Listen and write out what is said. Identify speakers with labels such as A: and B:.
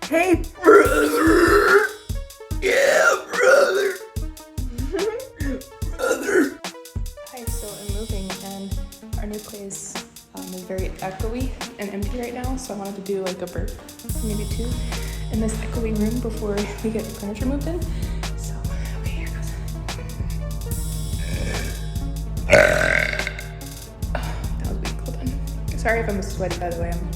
A: Hey, brother! Yeah, brother! Brother! Hi, so I'm moving and our new place is very echoey and empty right now, so I wanted to do like a burp, maybe two, in this echoey room before we get furniture moved in. So, okay, here goes. Oh, that was weak, hold on. Sorry if I'm sweaty, by the way, I'm